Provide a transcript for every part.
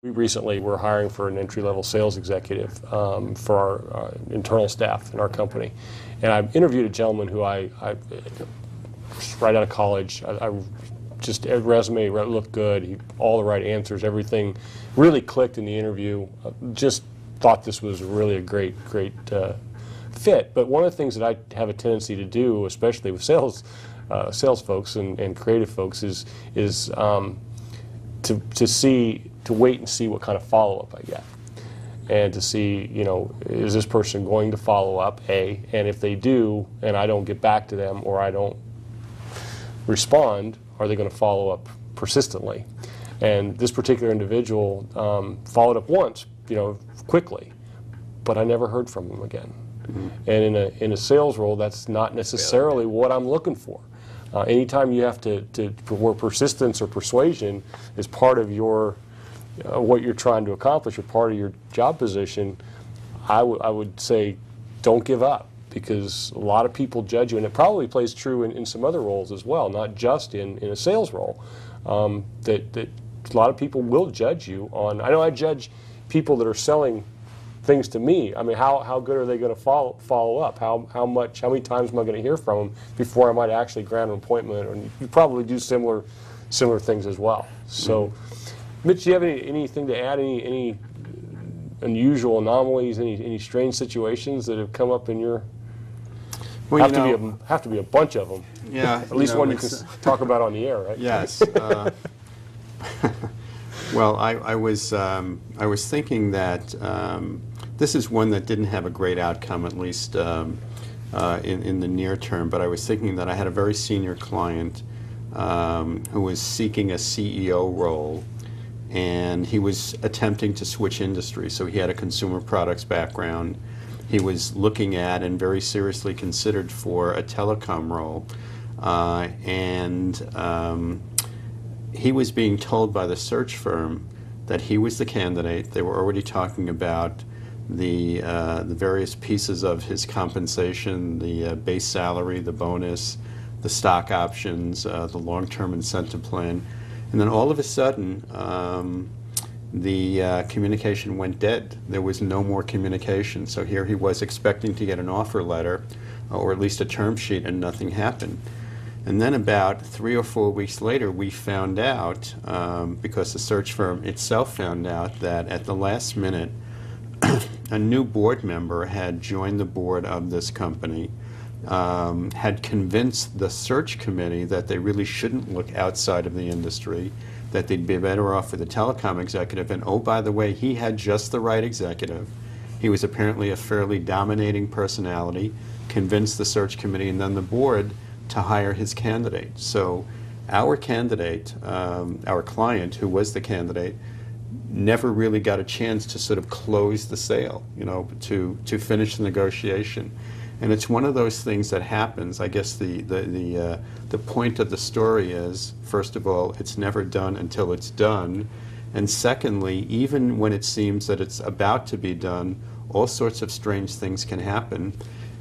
We recently were hiring for an entry-level sales executive for our internal staff in our company. And I interviewed a gentleman who I right out of college, just resume looked good, all the right answers, everything really clicked in the interview. Just thought this was really a great fit. But one of the things that I have a tendency to do, especially with sales folks and creative folks, is to wait and see what kind of follow-up I get, and to see, is this person going to follow up, A, and if they do, and I don't get back to them or I don't respond, are they going to follow up persistently? And this particular individual followed up once, quickly, but I never heard from him again. Mm-hmm. And in a sales role, that's not necessarily what I'm looking for. Anytime you have where persistence or persuasion is part of your what you're trying to accomplish, or part of your job position, I would say don't give up, because a lot of people judge you, and it probably plays true in some other roles as well, not just in a sales role. That a lot of people will judge you on. I know I judge people that are selling things to me. I mean, how good are they going to follow up? How many times am I going to hear from them before I might actually grant an appointment? And you probably do similar things as well. So, Mitch, do you have anything to add? Any unusual anomalies? Any strange situations that have come up in your? Well, have to be a bunch of them. Yeah. At least one you can talk about on the air, right? Yes. Well, I was thinking that this is one that didn't have a great outcome, at least in the near term. But I was thinking that I had a very senior client who was seeking a CEO role, and he was attempting to switch industry. So he had a consumer products background. He was looking at and very seriously considered for a telecom role, he was being told by the search firm that he was the candidate. They were already talking about the various pieces of his compensation, the base salary, the bonus, the stock options, the long-term incentive plan. And then all of a sudden, the communication went dead. There was no more communication. So here he was expecting to get an offer letter, or at least a term sheet, and nothing happened. And then about 3 or 4 weeks later, we found out, because the search firm itself found out, that at the last minute, a new board member had joined the board of this company, had convinced the search committee that they really shouldn't look outside of the industry, that they'd be better off with a telecom executive. And oh, by the way, he had just the right executive. He was apparently a fairly dominating personality, convinced the search committee and then the board to hire his candidate. So our candidate, our client, who was the candidate, never really got a chance to sort of close the sale, to finish the negotiation. And it's one of those things that happens. I guess the point of the story is, first of all, it's never done until it's done. And secondly, even when it seems that it's about to be done, all sorts of strange things can happen.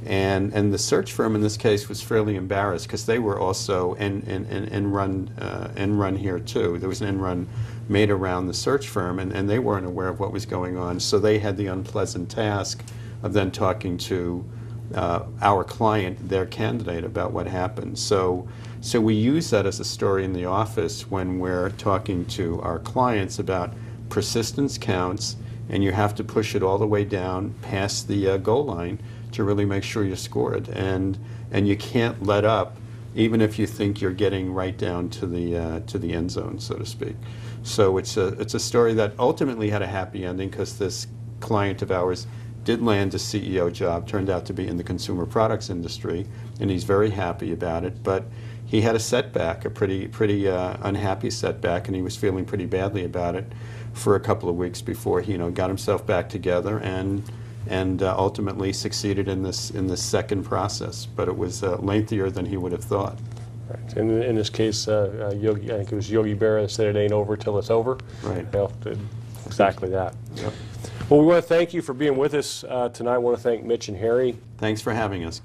And the search firm in this case was fairly embarrassed, because they were also end run here too. There was an end run made around the search firm, and they weren't aware of what was going on. So they had the unpleasant task of then talking to our client, their candidate, about what happened. So we use that as a story in the office when we're talking to our clients about persistence counts, and you have to push it all the way down past the goal line to really make sure you score it. And you can't let up, even if you think you're getting right down to the end zone, so to speak. So it's a story that ultimately had a happy ending, because this client of ours did land a CEO job, turned out to be in the consumer products industry, and he's very happy about it. But he had a setback, a pretty unhappy setback, and he was feeling pretty badly about it for a couple of weeks before he got himself back together and ultimately succeeded in this second process. But it was lengthier than he would have thought. Right. In this case, I think it was Yogi Berra that said, "It ain't over till it's over." Right. Exactly that. Yep. Well, we want to thank you for being with us tonight. I want to thank Mitch and Harry. Thanks for having us.